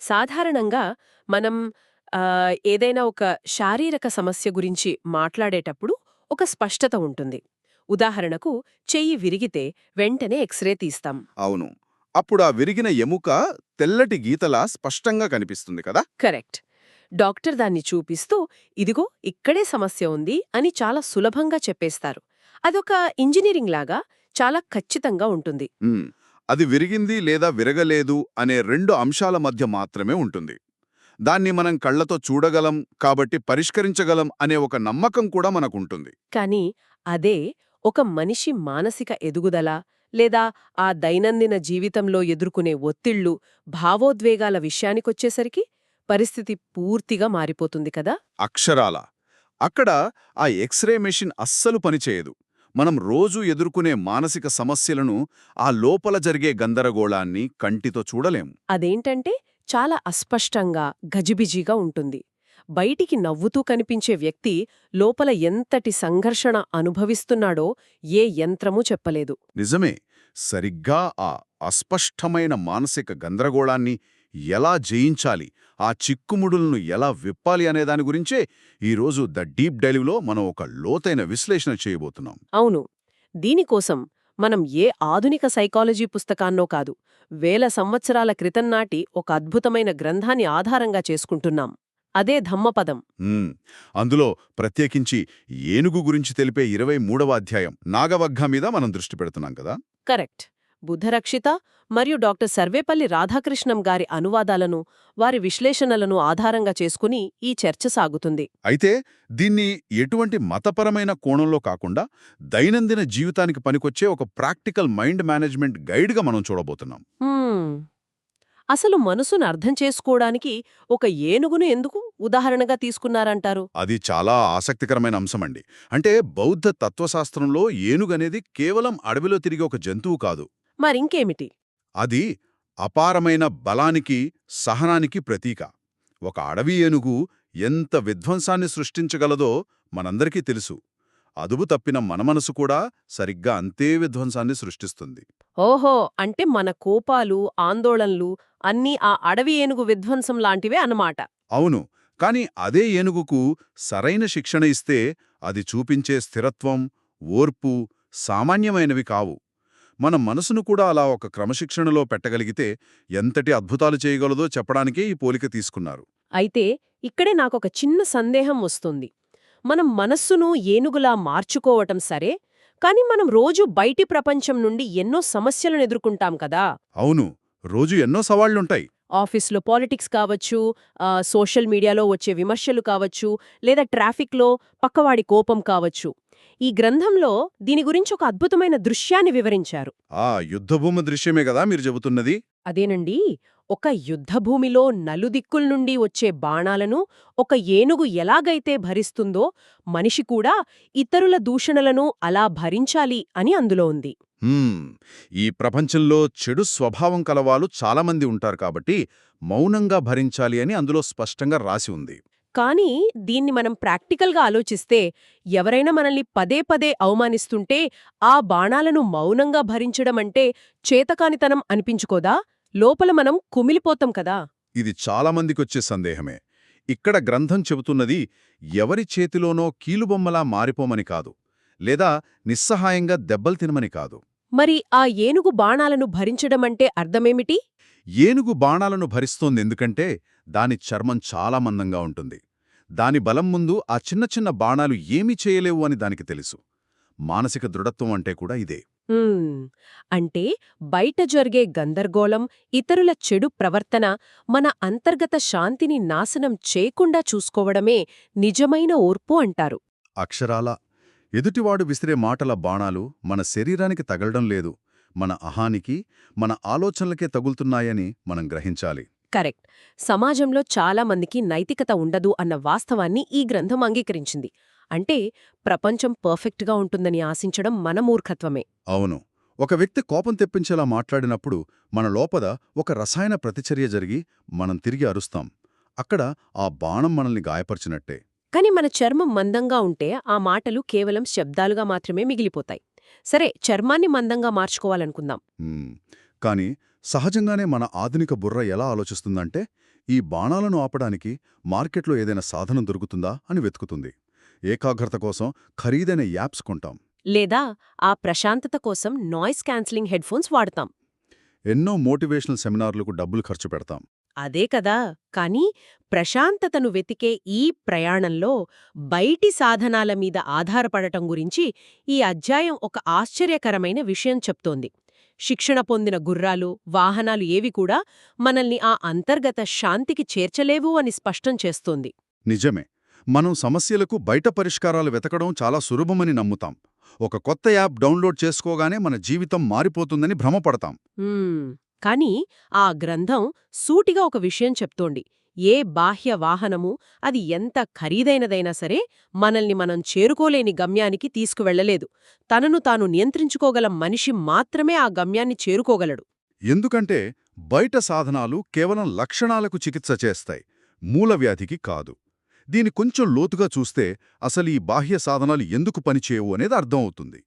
సాధారణంగా మనం ఏదైనా ఒక శారీరక సమస్య గురించి మాట్లాడేటప్పుడు ఒక స్పష్టత ఉంటుంది. ఉదాహరణకు చెయ్యి విరిగితే వెంటనే ఎక్స్‌రే తీస్తాం. అవును. అప్పుడు ఆ విరిగిన ఎముక తెల్లటి గీతలా స్పష్టంగా కనిపిస్తుంది కదా? కరెక్ట్. డాక్టర్ దాన్ని చూపిస్తూ ఇదిగో ఇక్కడే సమస్య ఉంది అని చాలా సులభంగా చెప్పేస్తారు. అదొక ఇంజినీరింగ్ లాగా చాలా ఖచ్చితంగా ఉంటుంది. హ్మ్. అది విరిగింది లేదా విరగలేదు అనే రెండు అంశాల మధ్య మాత్రమే ఉంటుంది. దాన్ని మనం కళ్ళతో చూడగలం కాబట్టి పరిష్కరించగలం అనే ఒక నమ్మకం కూడా మనకుంటుంది. కానీ అదే ఒక మనిషి మానసిక ఎదుగుదల లేదా ఆ దైనందిన జీవితంలో ఎదుర్కొనే ఒత్తిళ్లు, భావోద్వేగాల విషయానికొచ్చేసరికి పరిస్థితి పూర్తిగా మారిపోతుంది కదా. అక్షరాల. అక్కడ ఆ ఎక్స్‌రే మెషిన్ అస్సలు పనిచేయదు. మనం రోజూ ఎదుర్కొనే మానసిక సమస్యలను, ఆ లోపల జరిగే గందరగోళాన్ని కంటితో చూడలేం. అదేంటంటే చాలా అస్పష్టంగా, గజిబిజిగా ఉంటుంది. బయటికి నవ్వుతూ కనిపించే వ్యక్తి లోపల ఎంతటి సంఘర్షణ అనుభవిస్తున్నాడో ఏ యంత్రమూ చెప్పలేదు. నిజమే. సరిగ్గా ఆ అస్పష్టమైన మానసిక గందరగోళాన్ని ఎలా జయించాలి, ఆ చిక్కుముడులను ఎలా విప్పాలి అనే దాని గురించే ఈరోజు ద డీప్ డైవ్‌లో మనం ఒక లోతైన విశ్లేషణ చేయబోతున్నాం. అవును. దీనికోసం మనం ఏ ఆధునిక సైకాలజీ పుస్తకాన్నో కాదు, వేల సంవత్సరాల క్రితం నాటి ఒక అద్భుతమైన గ్రంథాన్ని ఆధారంగా చేసుకుంటున్నాం. అదే ధమ్మపదం. హ్మ్. అందులో ప్రత్యేకించి ఏనుగు గురించి తెలిపే 23వ అధ్యాయం నాగవగ్గ మీద మనం దృష్టి పెడుతున్నాం కదా? కరెక్ట్. బుద్ధరక్షిత మరియు డాక్టర్ సర్వేపల్లి రాధాకృష్ణం గారి అనువాదాలను, వారి విశ్లేషణలను ఆధారంగా చేసుకుని ఈ చర్చ సాగుతుంది. అయితే దీన్ని ఎటువంటి మతపరమైన కోణంలో కాకుండా దైనందిన జీవితానికి పనికొచ్చే ఒక ప్రాక్టికల్ మైండ్ మేనేజ్మెంట్ గైడ్‌గా మనం చూడబోతున్నాం. హ్మ్. అసలు మనసును అర్థం చేసుకోవడానికి ఒక ఏనుగును ఎందుకు ఉదాహరణగా తీసుకున్నారంటారు? అది చాలా ఆసక్తికరమైన అంశమండి. అంటే బౌద్ధ తత్వశాస్త్రంలో ఏనుగనేది కేవలం అడవిలో తిరిగే ఒక జంతువు కాదు. మరింకేమిటి? అది అపారమైన బలానికి, సహనానికి ప్రతీక. ఒక అడవి ఏనుగు ఎంత విధ్వంసాన్ని సృష్టించగలదో మనందరికీ తెలుసు. అదుపు తప్పిన మన మనసు కూడా సరిగ్గా అంతే విధ్వంసాన్ని సృష్టిస్తుంది. ఓహో! అంటే మన కోపాలు, ఆందోళనలు అన్నీ ఆ అడవి ఏనుగు విధ్వంసం లాంటివే అన్నమాట. అవును. కాని అదే ఏనుగుకు సరైన శిక్షణ ఇస్తే అది చూపించే స్థిరత్వం, ఓర్పు సామాన్యమైనవి కావు. మన మనసును కూడా అలా ఒక క్రమశిక్షణలో పెట్టగలిగితే ఎంతటి అద్భుతాలు చేయగలదో చెప్పడానికే ఈ పోలిక తీసుకున్నారు. అయితే ఇక్కడే నాకొక చిన్న సందేహం వస్తుంది. మనం మనస్సును ఏనుగులా మార్చుకోవటం సరే, కానీ మనం రోజూ బయటి ప్రపంచం నుండి ఎన్నో సమస్యలను ఎదుర్కొంటాం కదా! అవును. రోజు ఎన్నో సవాళ్లుంటాయి. ఆఫీస్‌లో పాలిటిక్స్ కావచ్చు, సోషల్ మీడియాలో వచ్చే విమర్శలు కావచ్చు, లేదా ట్రాఫిక్‌లో పక్కవాడి కోపం కావచ్చు. ఈ గ్రంథంలో దీని గురించి ఒక అద్భుతమైన దృశ్యాన్ని వివరించారు. ఆ యుద్ధభూమి దృశ్యమే గదా మీరు చెబుతున్నది? అదేనండి, ఒక యుద్ధభూమిలో నలుదిక్కుల నుండి వచ్చే బాణాలను ఒక ఏనుగు ఎలాగైతే భరిస్తుందో, మనిషి కూడా ఇతరుల దూషణలను అలా భరించాలి అని అందులో ఉంది. హ్మ్. ఈ ప్రపంచంలో చెడు స్వభావం కలవాళ్ళు చాలామంది ఉంటారు కాబట్టి మౌనంగా భరించాలి అని అందులో స్పష్టంగా రాసి ఉంది. కానీ దీన్ని మనం ప్రాక్టికల్గా ఆలోచిస్తే, ఎవరైనా మనల్ని పదే పదే అవమానిస్తుంటే ఆ బాణాలను మౌనంగా భరించడమంటే చేతకానితనం అనిపించుకోదా? లోపల మనం కుమిలిపోతాం కదా. ఇది చాలామందికొచ్చే సందేహమే. ఇక్కడ గ్రంథం చెబుతున్నది ఎవరి చేతిలోనో కీలుబొమ్మలా మారిపోమని కాదు, లేదా నిస్సహాయంగా దెబ్బలు తినమని కాదు. మరి ఆ ఏనుగు బాణాలను భరించడమంటే అర్థమేమిటి? ఏనుగు బాణాలను భరిస్తోందెందుకంటే దాని చర్మం చాలా మందంగా ఉంటుంది. దాని బలం ముందు ఆ చిన్న చిన్న బాణాలు ఏమీ చేయలేవు అని దానికి తెలుసు. మానసిక దృఢత్వం అంటే కూడా ఇదే. హ్మ్. అంటే బయట జరిగే గందరగోళం, ఇతరుల చెడు ప్రవర్తన మన అంతర్గత శాంతిని నాశనం చేయకుండా చూసుకోవడమే నిజమైన ఓర్పు అంటారు. అక్షరాల ఎదుటివాడు విసిరే మాటల బాణాలు మన శరీరానికి తగలడం లేదు, మన అహానికి, మన ఆలోచనలకే తగులుతున్నాయని మనం గ్రహించాలి. కరెక్ట్. సమాజంలో చాలా మందికి నైతికత ఉండదు అన్న వాస్తవాన్ని ఈ గ్రంథం అంగీకరించింది. అంటే ప్రపంచం పర్ఫెక్ట్‌గా ఉంటుందని ఆశించడం మన మూర్ఖత్వమే. అవును. ఒక వ్యక్తి కోపం తెప్పించేలా మాట్లాడినప్పుడు మన లోపల ఒక రసాయన ప్రతిచర్య జరిగి మనం తిరిగి అరుస్తాం. అక్కడ ఆ బాణం మనల్ని గాయపరిచినట్టే. కానీ మన చర్మం మందంగా ఉంటే ఆ మాటలు కేవలం శబ్దాలుగా మాత్రమే మిగిలిపోతాయి. సరే, చర్మాన్ని మందంగా మార్చుకోవాలనుకుందాం. హ్మ్. కానీ సహజంగానే మన ఆధునిక బుర్ర ఎలా ఆలోచిస్తుందంటే ఈ బాణాలను ఆపడానికి మార్కెట్లో ఏదైనా సాధనం దొరుకుతుందా అని వెతుకుతుంది. ఏకాగ్రత కోసం ఖరీదైన యాప్స్ కొంటాం. లేదా ఆ ప్రశాంతత కోసం నాయిస్ క్యాన్సిలింగ్ హెడ్ఫోన్స్ వాడతాం. ఎన్నో మోటివేషనల్ సెమినార్లకు డబ్బులు ఖర్చు పెడతాం. అదే కదా. కానీ ప్రశాంతతను వెతికే ఈ ప్రయాణంలో బయటి సాధనాల మీద ఆధారపడటం గురించి ఈ అధ్యాయం ఒక ఆశ్చర్యకరమైన విషయం చెప్తోంది. శిక్షణ పొందిన గుర్రాలు, వాహనాలు ఏవి కూడా మనల్ని ఆ అంతర్గత శాంతికి చేర్చలేవు అని స్పష్టం చేస్తోంది. నిజమే. మనం సమస్యలకు బయట పరిష్కారాలు వెతకడం చాలా సులభమని నమ్ముతాం. ఒక కొత్త యాప్ డౌన్లోడ్ చేసుకోగానే మన జీవితం మారిపోతుందని భ్రమపడతాం. కాని ఆ గ్రంథం సూటిగా ఒక విషయం చెప్తోంది. ఏ బాహ్య వాహనము, అది ఎంత ఖరీదైనదైనా సరే, మనల్ని మనం చేరుకోలేని గమ్యానికి తీసుకువెళ్లలేదు. తనను తాను నియంత్రించుకోగల మనిషి మాత్రమే ఆ గమ్యాన్ని చేరుకోగలడు. ఎందుకంటే బయట సాధనాలు కేవలం లక్షణాలకు చికిత్స చేస్తాయి, మూలవ్యాధికి కాదు. దీని కొంచెం లోతుగా చూస్తే అసలు ఈ బాహ్య సాధనాలు ఎందుకు పనిచేయవు అనేది అర్థమవుతుంది.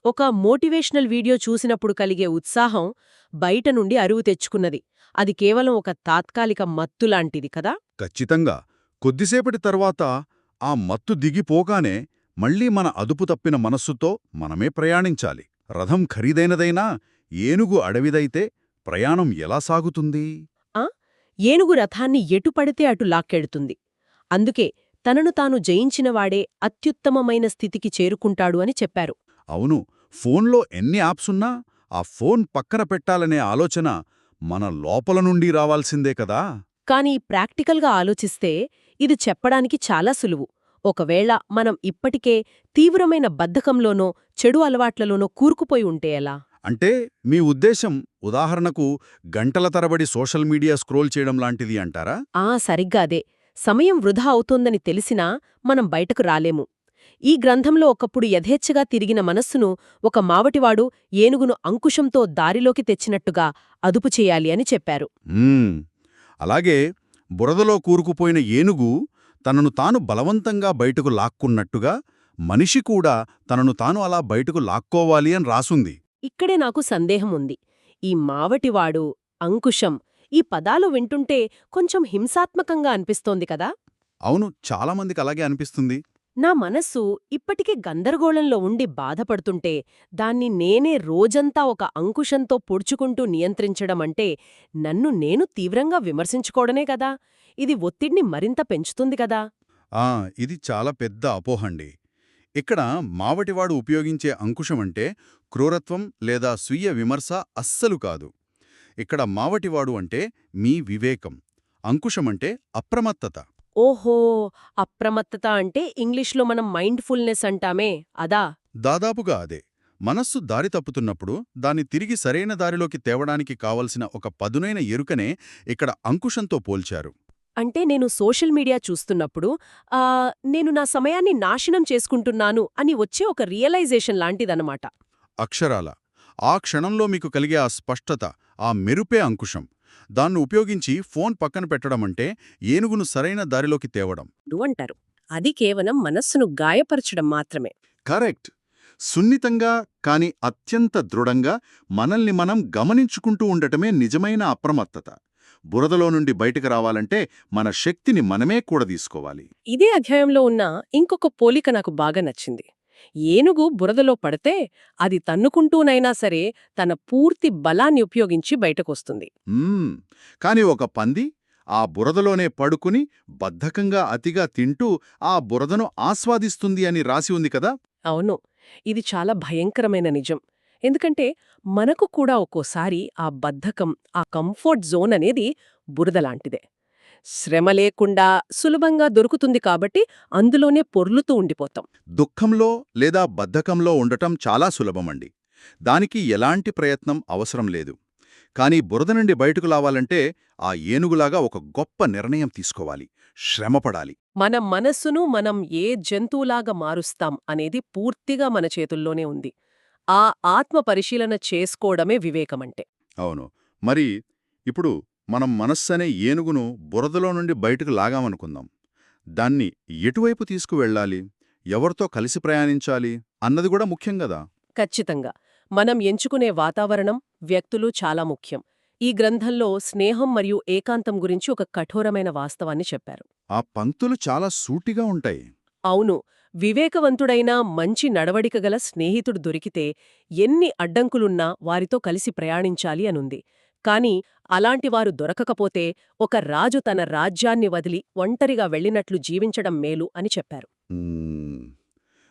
ఒక మోటివేషనల్ వీడియో చూసినప్పుడు కలిగే ఉత్సాహం బయట నుండి అరువు తెచ్చుకున్నది. అది కేవలం ఒక తాత్కాలిక మత్తులాంటిది కదా. ఖచ్చితంగా. కొద్దిసేపటి తర్వాత ఆ మత్తు దిగిపోగానే మళ్లీ మన అదుపు తప్పిన మనస్సుతో మనమే ప్రయాణించాలి. రథం ఖరీదైనదైనా ఏనుగు అడవిదైతే ప్రయాణం ఎలా సాగుతుంది? ఏనుగు రథాన్ని ఎటు పడితే అటు లాక్కెడుతుంది. అందుకే తనను తాను జయించినవాడే అత్యుత్తమమైన స్థితికి చేరుకుంటాడు అని చెప్పారు. అవును. ఫోన్లో ఎన్ని యాప్సున్నా ఆ ఫోన్ పక్కన పెట్టాలనే ఆలోచన మన లోపల నుండి రావాల్సిందే కదా. కానీ ప్రాక్టికల్గా ఆలోచిస్తే ఇది చెప్పడానికి చాలా సులువు. ఒకవేళ మనం ఇప్పటికే తీవ్రమైన బద్ధకంలోనో చెడు అలవాట్లలోనో కూరుకుపోయి ఉంటే ఎలా? అంటే మీ ఉద్దేశం ఉదాహరణకు గంటల తరబడి సోషల్ మీడియా స్క్రోల్ చేయడం లాంటిది అంటారా? సరిగ్గా అదే. సమయం వృధా అవుతోందని తెలిసినా మనం బయటకు రాలేము. ఈ గ్రంథంలో ఒకప్పుడు యథేచ్ఛగా తిరిగిన మనస్సును ఒక మావటివాడు ఏనుగును అంకుశంతో దారిలోకి తెచ్చినట్టుగా అదుపు చేయాలి అని చెప్పారు. అలాగే బురదలో కూరుకుపోయిన ఏనుగు తనను తాను బలవంతంగా బయటకు లాక్కున్నట్టుగా మనిషి కూడా తనను తాను అలా బయటకు లాక్కోవాలి అని రాసుంది. ఇక్కడే నాకు సందేహం ఉంది. ఈ మావటివాడు, అంకుశం, ఈ పదాలు వింటుంటే కొంచెం హింసాత్మకంగా అనిపిస్తోంది కదా. అవును, చాలామందికి అలాగే అనిపిస్తుంది. నా మనస్సు ఇప్పటికే గందరగోళంలో ఉండి బాధపడుతుంటే దాన్ని నేనే రోజంతా ఒక అంకుశంతో పొడుచుకుంటూ నియంత్రించడమంటే నన్ను నేను తీవ్రంగా విమర్శించుకోవడమే కదా. ఇది ఒత్తిడిని మరింత పెంచుతుంది కదా. ఇది చాలా పెద్ద అపోహండి. ఇక్కడ మావటివాడు ఉపయోగించే అంకుశమంటే క్రూరత్వం లేదా స్వీయ విమర్శ అస్సలు కాదు. ఇక్కడ మావటివాడు అంటే మీ వివేకం, అంకుశమంటే అప్రమత్తత. ఓహో, అప్రమత్తత అంటే ఇంగ్లీష్లో మనం మైండ్ఫుల్నెస్ అంటామే అదా? దాదాపుగా అదే. మనస్సు దారి తప్పుతున్నప్పుడు దాన్ని తిరిగి సరైన దారిలోకి తేవడానికి కావలసిన ఒక పదునైన ఎరుకనే ఇక్కడ అంకుశంతో పోల్చారు. అంటే నేను సోషల్ మీడియా చూస్తున్నప్పుడు నేను నా సమయాన్ని నాశనం చేసుకుంటున్నాను అని వచ్చే ఒక రియలైజేషన్ లాంటిదన్నమాట. అక్షరాల. ఆ క్షణంలో మీకు కలిగే ఆ స్పష్టత, ఆ మెరుపే అంకుశం. దాన్ని ఉపయోగించి ఫోన్ పక్కన పెట్టడమంటే ఏనుగును సరైన దారిలోకి తేవడం అంటారు. అది కేవలం మనస్సును గాయపరచడం మాత్రమే. కరెక్ట్. సున్నితంగా కాని అత్యంత దృఢంగా మనల్ని మనం గమనించుకుంటూ ఉండటమే నిజమైన అప్రమత్తత. బురదలో నుండి బయటకు రావాలంటే మన శక్తిని మనమే కూడదీసుకోవాలి. ఇదే అధ్యాయంలో ఉన్న ఇంకొక పోలిక నాకు బాగా నచ్చింది. ఏనుగు బురదలో పడితే అది తన్నుకుంటూనైనా సరే తన పూర్తి బలాన్ని ఉపయోగించి బయటకొస్తుంది. కాని ఒక పంది ఆ బురదలోనే పడుకుని బద్ధకంగా అతిగా తింటూ ఆ బురదను ఆస్వాదిస్తుంది అని రాసి ఉంది కదా. అవును, ఇది చాలా భయంకరమైన నిజం. ఎందుకంటే మనకు కూడా ఒక్కోసారి ఆ బద్ధకం, ఆ కంఫర్ట్ జోన్ అనేది బురదలాంటిదే. శ్రమ లేకుండా సులభంగా దొరుకుతుంది కాబట్టి అందులోనే పొర్లుతూ ఉండిపోతాం. దుఃఖంలో లేదా బద్ధకంలో ఉండటం చాలా సులభమండి. దానికి ఎలాంటి ప్రయత్నం అవసరం లేదు. కానీ బురద నుండి బయటకు లావాలంటే ఆ ఏనుగులాగా ఒక గొప్ప నిర్ణయం తీసుకోవాలి, శ్రమపడాలి. మన మనస్సును మనం ఏ జంతువులాగా మారుస్తాం అనేది పూర్తిగా మన చేతుల్లోనే ఉంది. ఆ ఆత్మ పరిశీలన చేసుకోవడమే వివేకమంటే. అవును. మరి ఇప్పుడు మనం మనస్సనే ఏనుగును బురదలో నుండి బయటకు లాగామనుకుందాం. దాన్ని ఎటువైపు తీసుకువెళ్ళాలి, ఎవరితో కలిసి ప్రయాణించాలి అన్నది కూడా ముఖ్యం గదా. ఖచ్చితంగా. మనం ఎంచుకునే వాతావరణం, వ్యక్తులు చాలా ముఖ్యం. ఈ గ్రంథంలో స్నేహం మరియు ఏకాంతం గురించి ఒక కఠోరమైన వాస్తవాన్ని చెప్పారు. ఆ పంక్తులు చాలా సూటిగా ఉంటాయి. అవును, వివేకవంతుడైన మంచి నడవడిక గల స్నేహితుడు దొరికితే ఎన్ని అడ్డంకులున్నా వారితో కలిసి ప్రయాణించాలి అనుంది. కాని అలాంటివారు దొరకకపోతే ఒక రాజు తన రాజ్యాన్ని వదిలి ఒంటరిగా వెళ్ళినట్లు జీవించడం మేలు అని చెప్పారు. మ్మ్.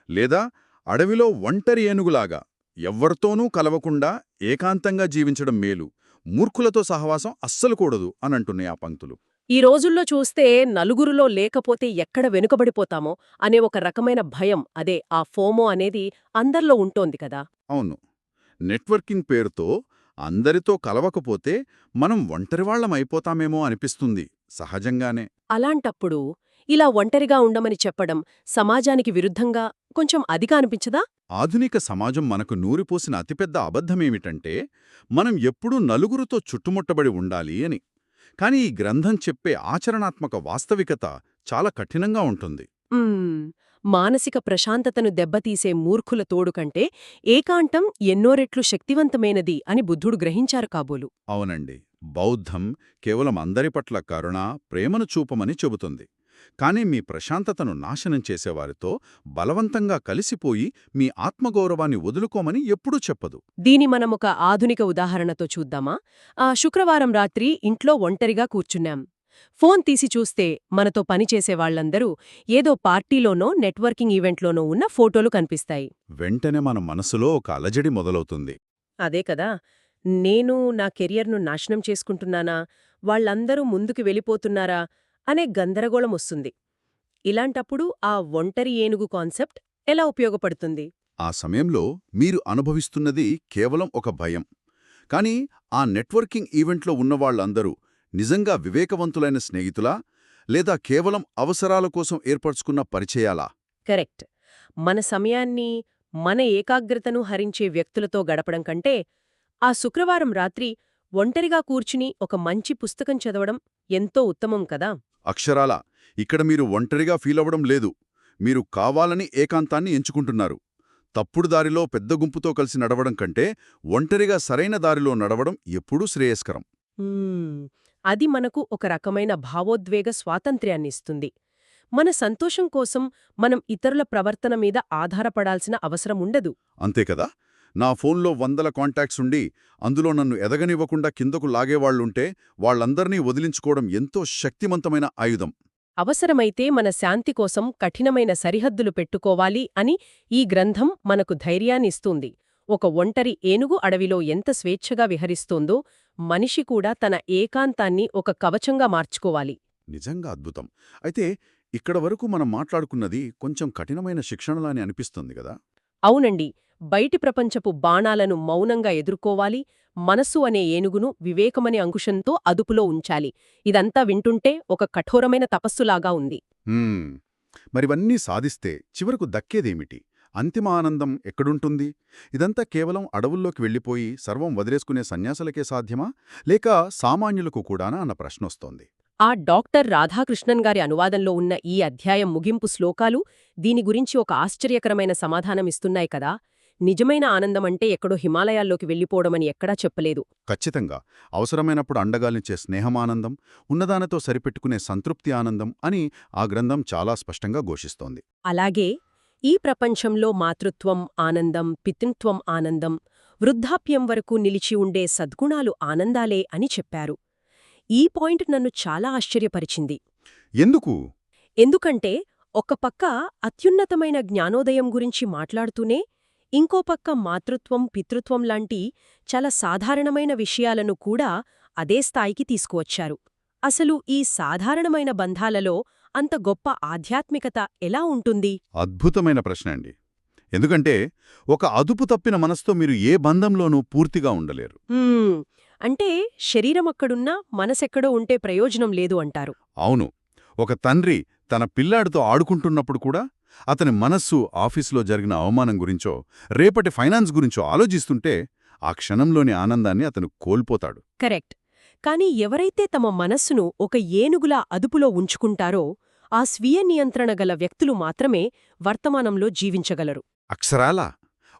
లేదా అడవిలో ఒంటరి ఏనుగులాగా ఎవ్వరితోనూ కలవకుండా ఏకాంతంగా జీవించడం మేలు, మూర్ఖులతో సహవాసం అస్సలు కూడదు అనంటున్నాయి ఆ పంక్తులు. ఈ రోజుల్లో చూస్తే నలుగురిలో లేకపోతే ఎక్కడ వెనుకబడిపోతామో అనే ఒక రకమైన భయం, అదే ఆ ఫోమో అనేది అందర్లో ఉంటోంది కదా. అవును, నెట్వర్కింగ్ పేరుతో అందరితో కలవకపోతే మనం ఒంటరివాళ్లమైపోతామేమో అనిపిస్తుంది సహజంగానే. అలాంటప్పుడు ఇలా ఒంటరిగా ఉండమని చెప్పడం సమాజానికి విరుద్ధంగా కొంచెం అదిగా అనిపించదా? ఆధునిక సమాజం మనకు నూరిపోసిన అతిపెద్ద అబద్ధమేమిటంటే మనం ఎప్పుడూ నలుగురితో చుట్టుముట్టబడి ఉండాలి అని. కాని ఈ గ్రంథం చెప్పే ఆచరణాత్మక వాస్తవికత చాలా కఠినంగా ఉంటుంది. మ్మ్. మానసిక ప్రశాంతతను దెబ్బతీసే మూర్ఖుల తోడు కంటే ఏకాంతం ఎన్నో రెట్లు శక్తివంతమైనది అని బుద్ధుడు గ్రహించారు కాబోలు. అవునండి, బౌద్ధం కేవలం అందరి పట్ల కరుణ, ప్రేమను చూపమని చెబుతుంది. కానీ మీ ప్రశాంతతను నాశనం చేసేవారితో బలవంతంగా కలిసిపోయి మీ ఆత్మగౌరవాన్ని వదులుకోమని ఎప్పుడూ చెప్పదు. దీని మనమొక ఆధునిక ఉదాహరణతో చూద్దామా? శుక్రవారం రాత్రి ఇంట్లో ఒంటరిగా కూర్చున్నాం. ఫోన్ తీసి చూస్తే మనతో పనిచేసే వాళ్లందరూ ఏదో పార్టీలోనో నెట్వర్కింగ్ ఈవెంట్లోనో ఉన్న ఫోటోలు కనిపిస్తాయి. వెంటనే మన మనసులో ఒక అలజడి మొదలవుతుంది. అదే కదా, నేను నా కెరియర్ను నాశనం చేసుకుంటున్నానా, వాళ్లందరూ ముందుకు వెళ్ళిపోతున్నారా అనే గందరగోళం వస్తుంది. ఇలాంటప్పుడు ఆ ఒంటరి ఏనుగు కాన్సెప్ట్ ఎలా ఉపయోగపడుతుంది? ఆ సమయంలో మీరు అనుభవిస్తున్నది కేవలం ఒక భయం. కానీ ఆ నెట్వర్కింగ్ ఈవెంట్లో ఉన్నవాళ్లందరూ నిజంగా వివేకవంతులైన స్నేహితులా, లేదా కేవలం అవసరాల కోసం ఏర్పరచుకున్న పరిచయాలా? కరెక్ట్. మన సమయాన్ని, మన ఏకాగ్రతను హరించే వ్యక్తులతో గడపడం కంటే ఆ శుక్రవారం రాత్రి ఒంటరిగా కూర్చుని ఒక మంచి పుస్తకం చదవడం ఎంతో ఉత్తమం కదా. అక్షరాలా, ఇక్కడ మీరు ఒంటరిగా ఫీలవడం లేదు. మీరు కావాలని ఏకాంతాన్ని ఎంచుకుంటున్నారు. తప్పుడు దారిలో పెద్ద గుంపుతో కలిసి నడవడం కంటే ఒంటరిగా సరైన దారిలో నడవడం ఎప్పుడూ శ్రేయస్కరం. అది మనకు ఒక రకమైన భావోద్వేగ స్వాతంత్ర్యాన్నిస్తుంది. మన సంతోషం కోసం మనం ఇతరుల ప్రవర్తన మీద ఆధారపడాల్సిన అవసరం ఉండదు. అంతేకదా, నా ఫోన్లో 100 కాంటాక్ట్స్ ఉండి అందులో నన్ను ఎదగనివ్వకుండా కిందకు లాగేవాళ్లుంటే వాళ్లందర్నీ వదిలించుకోవడం ఎంతో శక్తిమంతమైన ఆయుధం. అవసరమైతే మన శాంతి కోసం కఠినమైన సరిహద్దులు పెట్టుకోవాలి అని ఈ గ్రంథం మనకు ధైర్యాన్నిస్తుంది. ఒక ఒంటరి ఏనుగు అడవిలో ఎంత స్వేచ్ఛగా విహరిస్తోందో మనిషి కూడా తన ఏకాంతాన్ని ఒక కవచంగా మార్చుకోవాలి. నిజంగా అద్భుతం. అయితే ఇక్కడ వరకు మనం మాట్లాడుకున్నది కొంచెం కఠినమైన శిక్షణలాని అనిపిస్తుంది గదా. అవునండి, బయటి ప్రపంచపు బాణాలను మౌనంగా ఎదుర్కోవాలి, మనస్సు అనే ఏనుగును వివేకమనే అంకుశంతో అదుపులో ఉంచాలి. ఇదంతా వింటుంటే ఒక కఠోరమైన తపస్సులాగా ఉంది. మరివన్నీ సాధిస్తే చివరకు దక్కేదేమిటి? అంతిమ ఆనందం ఎక్కడుంటుంది? ఇదంతా కేవలం అడవుల్లోకి వెళ్ళిపోయి సర్వం వదిలేసుకునే సన్యాసులకే సాధ్యమా, లేక సామాన్యులకు కూడానా అన్న ప్రశ్నొస్తోంది. ఆ డాక్టర్ రాధాకృష్ణన్ గారి అనువాదంలో ఉన్న ఈ అధ్యాయం ముగింపు శ్లోకాలు దీని గురించి ఒక ఆశ్చర్యకరమైన సమాధానమిస్తున్నాయి కదా. నిజమైన ఆనందమంటే ఎక్కడో హిమాలయాల్లోకి వెళ్ళిపోవడమని ఎక్కడా చెప్పలేదు. ఖచ్చితంగా అవసరమైనప్పుడు అండగాలించే స్నేహమానందం, ఉన్నదానితో సరిపెట్టుకునే సంతృప్తి ఆనందం అని ఆ గ్రంథం చాలా స్పష్టంగా ఘోషిస్తోంది. అలాగే ఈ ప్రపంచంలో మాతృత్వం ఆనందం, పితృత్వం ఆనందం, వృద్ధాప్యం వరకు నిలిచి ఉండే సద్గుణాలు ఆనందాలే అని చెప్పారు. ఈ పాయింట్ నన్ను చాలా ఆశ్చర్యపరిచింది. ఎందుకు? ఎందుకంటే ఒక పక్క అత్యున్నతమైన జ్ఞానోదయం గురించి మాట్లాడుతూనే ఇంకో పక్క మాతృత్వం, పితృత్వం లాంటి చాలా సాధారణమైన విషయాలను కూడా అదే స్థాయికి తీసుకువచ్చారు. అసలు ఈ సాధారణమైన బంధాలలో అంత గొప్ప ఆధ్యాత్మికత ఎలా ఉంటుంది? అద్భుతమైన ప్రశ్న అండి. ఎందుకంటే ఒక అదుపు తప్పిన మనసుతో మీరు ఏ బంధంలోనూ పూర్తిగా ఉండలేరు. అంటే శరీరమక్కడున్నా మనసెక్కడో ఉంటే ప్రయోజనం లేదు అంటారు. అవును. ఒక తండ్రి తన పిల్లాడితో ఆడుకుంటున్నప్పుడు కూడా అతని మనస్సు ఆఫీసులో జరిగిన అవమానం గురించో, రేపటి ఫైనాన్స్ గురించో ఆలోచిస్తుంటే ఆ క్షణంలోని ఆనందాన్ని అతను కోల్పోతాడు. కరెక్ట్. కాని ఎవరైతే తమ మనస్సును ఒక ఏనుగులా అదుపులో ఉంచుకుంటారో ఆ స్వీయ నియంత్రణ గల వ్యక్తులు మాత్రమే వర్తమానంలో జీవించగలరు. అక్షరాలా,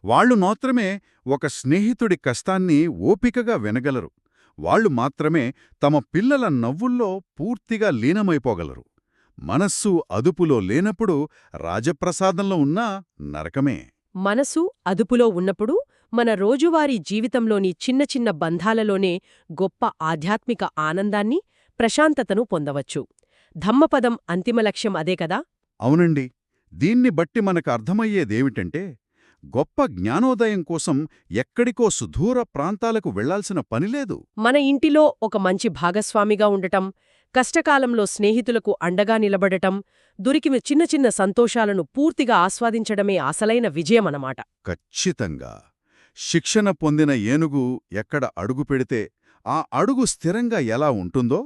వాళ్లు మాత్రమే ఒక స్నేహితుడి కష్టాన్ని ఓపికగా వినగలరు, వాళ్ళు మాత్రమే తమ పిల్లల నవ్వుల్లో పూర్తిగా లీనమైపోగలరు. మనస్సు అదుపులో లేనప్పుడు రాజప్రసాదంలో ఉన్నా నరకమే. మనసు అదుపులో ఉన్నప్పుడు మన రోజువారీ జీవితంలోని చిన్న చిన్న బంధాలలోనే గొప్ప ఆధ్యాత్మిక ఆనందాన్ని, ప్రశాంతతను పొందవచ్చు. ధమ్మపదం అంతిమ లక్ష్యం అదే కదా? అవునండి. దీన్ని బట్టి మనకు అర్థమయ్యేదేమిటంటే, గొప్ప జ్ఞానోదయం కోసం ఎక్కడికో సుదూర ప్రాంతాలకు వెళ్లాల్సిన పనిలేదు. మన ఇంటిలో ఒక మంచి భాగస్వామిగా ఉండటం, కష్టకాలంలో స్నేహితులకు అండగా నిలబడటం, దొరికిన చిన్న చిన్న సంతోషాలను పూర్తిగా ఆస్వాదించడమే అసలైన విజయమనమాట. ఖచ్చితంగా. శిక్షణ పొందిన ఏనుగు ఎక్కడ అడుగు పెడితే ఆ అడుగు స్థిరంగా ఎలా ఉంటుందో,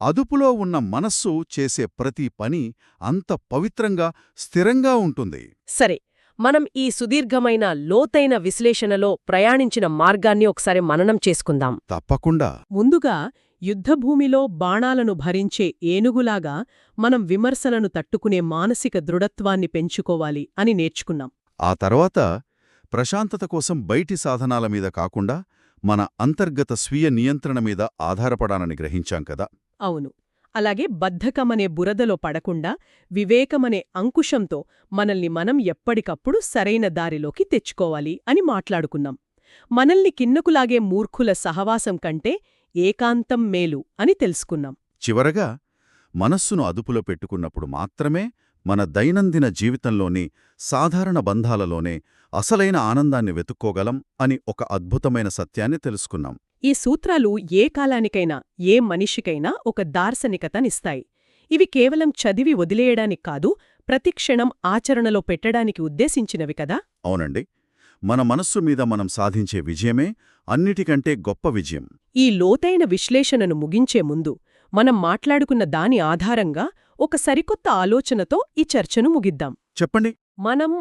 అదుపులో ఉన్న మనస్సు చేసే ప్రతి పని అంత పవిత్రంగా, స్థిరంగా ఉంటుంది. సరే, మనం ఈ సుదీర్ఘమైన లోతైన విశ్లేషణలో ప్రయాణించిన మార్గాన్ని ఒకసారి మననం చేసుకుందాం. తప్పకుండా. ముందుగా యుద్ధభూమిలో బాణాలను భరించే ఏనుగులాగా మనం విమర్శలను తట్టుకునే మానసిక దృఢత్వాన్ని పెంచుకోవాలి అని నేర్చుకున్నాం. ఆ తర్వాత ప్రశాంతత కోసం బయటి సాధనాల మీద కాకుండా మన అంతర్గత స్వీయ నియంత్రణ మీద ఆధారపడాలని గ్రహించాం కదా. అవును. అలాగే బద్ధకమనే బురదలో పడకుండా వివేకమనే అంకుశంతో మనల్ని మనం ఎప్పటికప్పుడు సరైన దారిలోకి తెచ్చుకోవాలి అని మాట్లాడుకున్నాం. మనల్ని కిన్నకులాగే మూర్ఖుల సహవాసం కంటే ఏకాంతం మేలు అని తెలుసుకున్నాం. చివరగా, మనస్సును అదుపులో పెట్టుకున్నప్పుడు మాత్రమే మన దైనందిన జీవితంలోని సాధారణ బంధాలలోనే అసలైన ఆనందాన్ని వెతుక్కోగలం అని ఒక అద్భుతమైన సత్యాన్ని తెలుసుకున్నాం. ఈ సూత్రాలు ఏ కాలానికైనా, ఏ మనిషికైనా ఒక దార్శనికతనిస్తాయి. ఇవి కేవలం చదివి వదిలేయడానికి కాదు, ప్రతిక్షణం ఆచరణలో పెట్టడానికి ఉద్దేశించినవి కదా. అవునండి. మన మనస్సు మీద మనం సాధించే విజయమే అన్నిటికంటే గొప్ప విజయం. ఈ లోతైన విశ్లేషణను ముగించే ముందు మనం మాట్లాడుకున్న దాని ఆధారంగా ఒక సరికొత్త ఆలోచనతో ఈ చర్చను ముగిద్దాం. చెప్పండి. మనం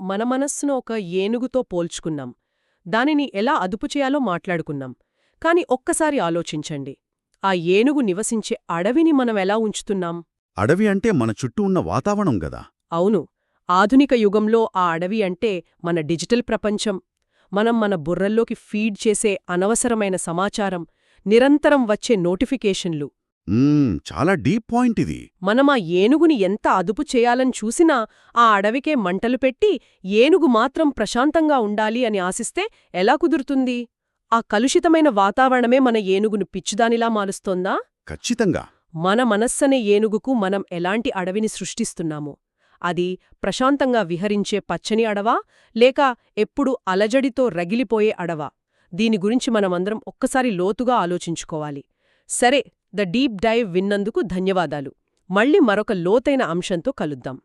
మన మనస్సును ఒక ఏనుగుతో పోల్చుకున్నాం. దానిని ఎలా అదుపు చేయాలో మాట్లాడుకున్నాం. కాని ఒక్కసారి ఆలోచించండి, ఆ ఏనుగు నివసించే అడవిని మనం ఎలా ఉంచుతున్నాం? అడవి అంటే మన చుట్టూ ఉన్న వాతావరణం గదా. అవును. ఆధునిక యుగంలో ఆ అడవి అంటే మన డిజిటల్ ప్రపంచం. మనం మన బుర్రల్లోకి ఫీడ్ చేసే అనవసరమైన సమాచారం, నిరంతరం వచ్చే నోటిఫికేషన్లు. చాలా డీప్ పాయింట్ ఇది. మనం ఆ ఏనుగుని ఎంత అదుపు చేయాలని చూసినా ఆ అడవికే మంటలు పెట్టి ఏనుగు మాత్రం ప్రశాంతంగా ఉండాలి అని ఆశిస్తే ఎలా కుదురుతుంది? ఆ కలుషితమైన వాతావరణమే మన ఏనుగును పిచ్చిదానిలా మారుస్తోందా? ఖచ్చితంగా. మన మనస్సనే ఏనుగుకు మనం ఎలాంటి అడవిని సృష్టిస్తున్నామో, అది ప్రశాంతంగా విహరించే పచ్చని అడవా, లేక ఎప్పుడు అలజడితో రగిలిపోయే అడవా? దీని గురించి మనమందరం ఒక్కసారి లోతుగా ఆలోచించుకోవాలి. సరే, ద డీప్ డైవ్ విన్నందుకు ధన్యవాదాలు. మళ్ళీ మరొక లోతైన అంశంతో కలుద్దాం.